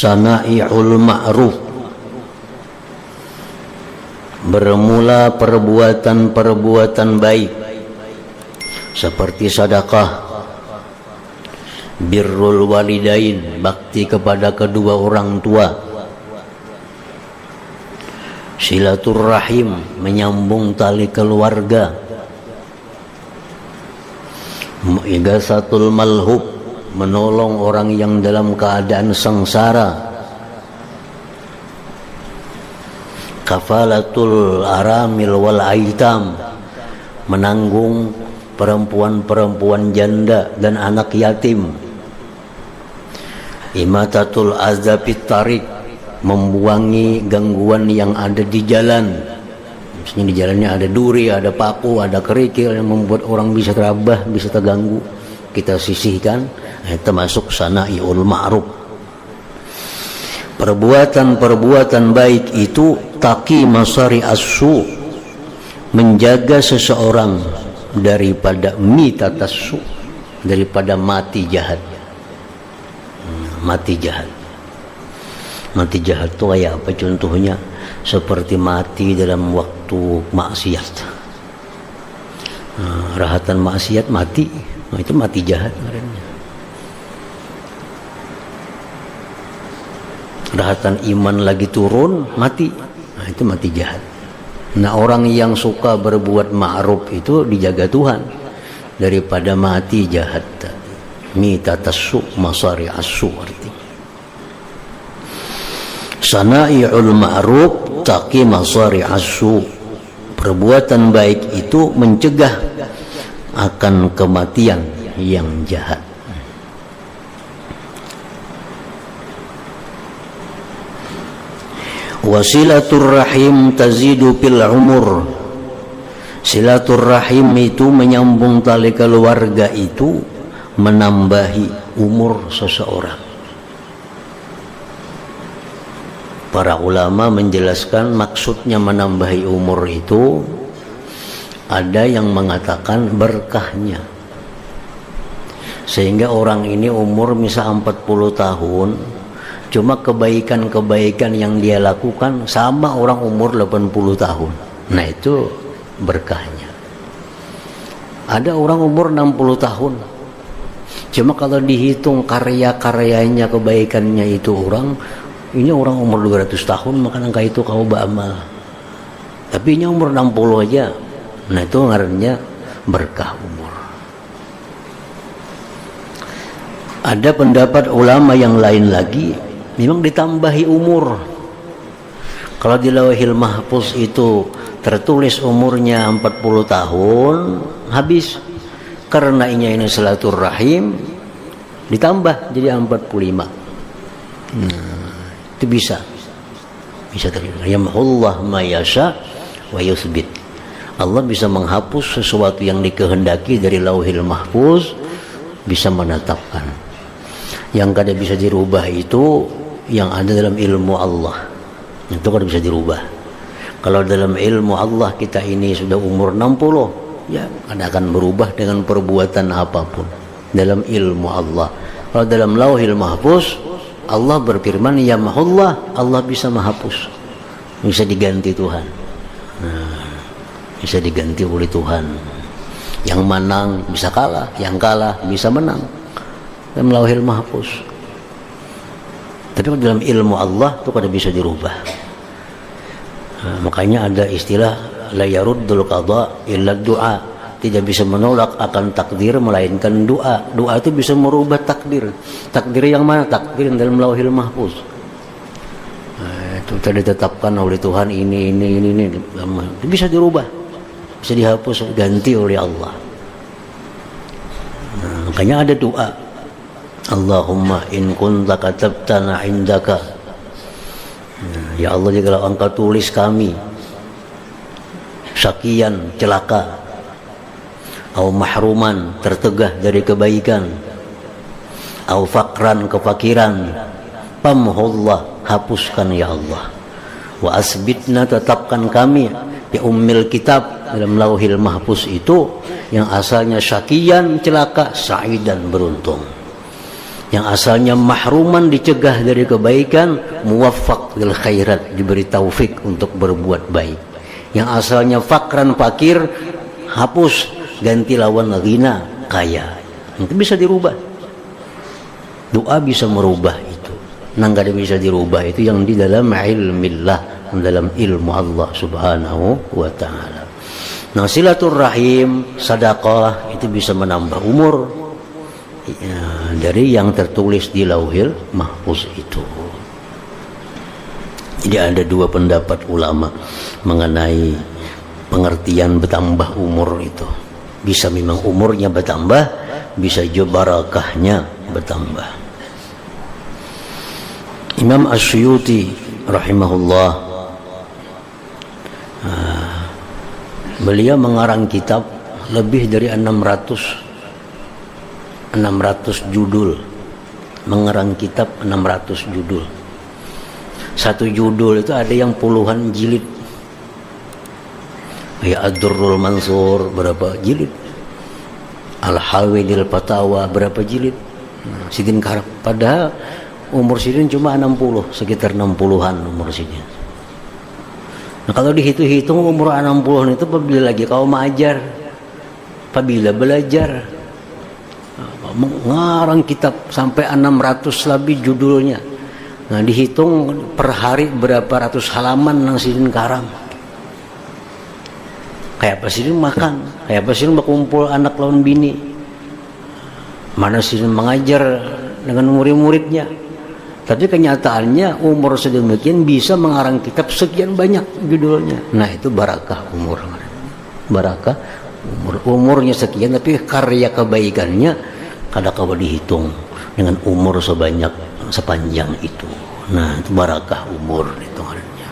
Sana'i'ul ma'ruf, bermula perbuatan-perbuatan baik seperti sedekah, birrul walidain, bakti kepada kedua orang tua, silaturrahim, menyambung tali keluarga, igasatul malhub, menolong orang yang dalam keadaan sengsara, kafalatul aramil wal aitam, menanggung perempuan-perempuan janda dan anak yatim, imatatul azabit tarik, membuangi gangguan yang ada di jalan. Misalnya di jalannya ada duri, ada paku, ada kerikil yang membuat orang bisa terabah, bisa terganggu, kita sisihkan. Termasuk sana'iul ma'ruf. Perbuatan-perbuatan baik itu taqi masari as-su, menjaga seseorang daripada mitatassu, daripada mati jahat. Mati jahat. Mati jahat itu kayak apa contohnya? Seperti mati dalam waktu maksiat. Rahatan maksiat mati, itu mati jahat. Rahatan iman lagi turun, mati, itu mati jahat. Nah, orang yang suka berbuat ma'ruf itu dijaga Tuhan daripada mati jahat. Mitatassu masari as-su artinya. Sana'i'ul ma'ruf taqi masari as-su. Perbuatan baik itu mencegah akan kematian yang jahat. Wasilaturrahim tazidu fil umur. Silaturrahim itu menyambung tali keluarga, itu menambahi umur seseorang. Para ulama menjelaskan maksudnya menambahi umur itu, ada yang mengatakan berkahnya. Sehingga orang ini umur misal 40 tahun, cuma kebaikan-kebaikan yang dia lakukan sama orang umur 80 tahun. Nah, itu berkahnya. Ada orang umur 60 tahun, cuma kalau dihitung karya-karyanya, kebaikannya itu ini orang umur 200 tahun, maka angka itu kau beramal. Tapi ini umur 60 aja. Nah, itu ngarannya berkah umur. Ada pendapat ulama yang lain lagi, memang ditambahi umur. Kalau di Lauhil Mahfuz itu tertulis umurnya 40 tahun, habis. Karena ini silaturrahim, ditambah jadi 45. Itu bisa terjadi. Yamhullah ma yasha wa yusbit. Allah bisa menghapus sesuatu yang dikehendaki dari Lauhil Mahfuz, bisa menetapkan. Yang kada bisa dirubah itu yang ada dalam ilmu Allah, itu kada bisa dirubah. Kalau dalam ilmu Allah kita ini sudah umur 60, ya kada akan berubah dengan perbuatan apapun dalam ilmu Allah. Kalau dalam Lauhil Mahfuz, Allah berfirman, ya mahullah, Allah bisa menghapus, bisa diganti Tuhan. Bisa diganti oleh Tuhan. Yang menang bisa kalah, yang kalah bisa menang dalam Lauhil Mahfuz. Tapi dalam ilmu Allah itu kada bisa dirubah. Makanya ada istilah la yaruddul qada illa du'a, tidak bisa menolak akan takdir melainkan doa. Doa itu bisa merubah takdir. Takdir yang mana? Takdir dalam Lauhil Mahfuz. Itu tadi ditetapkan oleh Tuhan, ini bisa dirubah, bisa dihapus, ganti oleh Allah. Makanya ada doa, Allahumma in kunta katabtana indaka, ya Allah, jika engkau tulis kami syakian, celaka, au mahruman, tertegah dari kebaikan, au fakran, kefakiran, pamhullah, hapuskan ya Allah, wa asbitna, tetapkan kami di ummil kitab, dalam Lauhil Mahfuz itu yang asalnya syakian, celaka, sa'idan, beruntung. Yang asalnya mahruman dicegah dari kebaikan, muwaffaq lil khairat, diberi taufik untuk berbuat baik. Yang asalnya fakran fakir, hapus, ganti lawan ghina, kaya. Itu bisa dirubah. Doa bisa merubah itu. Nang kada bisa dirubah itu yang di dalam ilmillah, dalam ilmu Allah Subhanahu wa taala. Nah, silaturahim, sedekah itu bisa menambah umur. Ya, dari yang tertulis di Lauhil Mahfuz itu. Jadi ada dua pendapat ulama mengenai pengertian bertambah umur itu. Bisa memang umurnya bertambah, bisa juga barakahnya bertambah. Imam Asyuyuti rahimahullah, beliau mengarang kitab lebih dari 600 judul, mengarang kitab 600 judul. Satu judul itu ada yang puluhan jilid. Ya Ad-Durrul Mansur berapa jilid, Al-Hawidil Fatawa berapa jilid. Sidin Karam, padahal umur Sidin cuma 60, sekitar 60-an umur Sidin. Nah, kalau dihitung-hitung umur 60 itu apabila lagi kau mengajar, apabila belajar, mengarang kitab sampai 600 lebih judulnya. Nah, dihitung per hari berapa ratus halaman nang Sidin Karam. Kayak apa Sidin makan, kayak apa Sidin berkumpul anak lawan bini, mana Sidin mengajar dengan murid-muridnya. Tapi kenyataannya umur sedemikian bisa mengarang kitab sekian banyak judulnya. Nah, itu barakah umur. Barakah umurnya sekian, tapi karya kebaikannya kada kau dihitung dengan umur sepanjang itu. Nah, itu barakah umur itu artinya.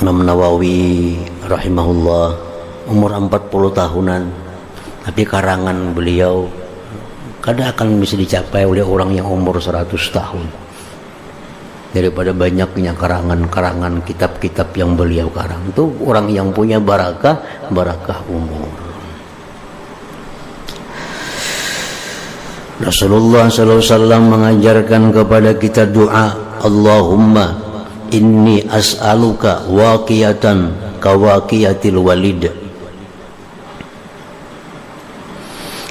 Imam Nawawi rahimahullah umur 40 tahunan, tapi karangan beliau kada akan bisa dicapai oleh orang yang umur 100 tahun. Daripada banyaknya karangan-karangan kitab-kitab yang beliau karang, itu orang yang punya barakah umur. Rasulullah SAW mengajarkan kepada kita doa, Allahumma inni as'aluka waqiyatan kawaqiyatil walid.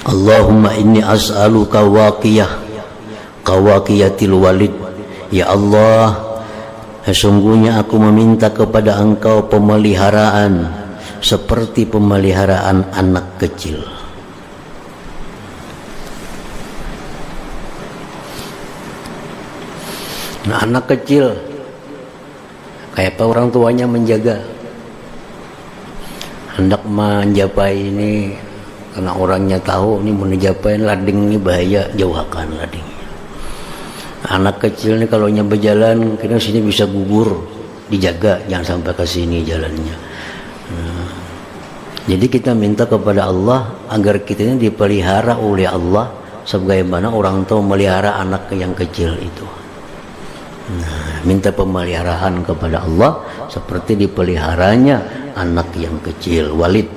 Allahumma inni as'aluka waqiyah kawaqiyatil walid. Ya Allah, sesungguhnya aku meminta kepada Engkau pemeliharaan seperti pemeliharaan anak kecil. Nah, anak kecil kayak apa orang tuanya menjaga, hendak menjapai ini karena orangnya tahu ini menjapai lading ini bahaya, jauhkan lading. Anak kecil ini kalau berjalan kira sini bisa gugur, dijaga jangan sampai ke sini jalannya. Nah, jadi kita minta kepada Allah agar kita ini dipelihara oleh Allah sebagaimana orang tua melihara anak yang kecil itu. Nah, minta pemeliharaan kepada Allah seperti dipeliharanya anak yang kecil, walid.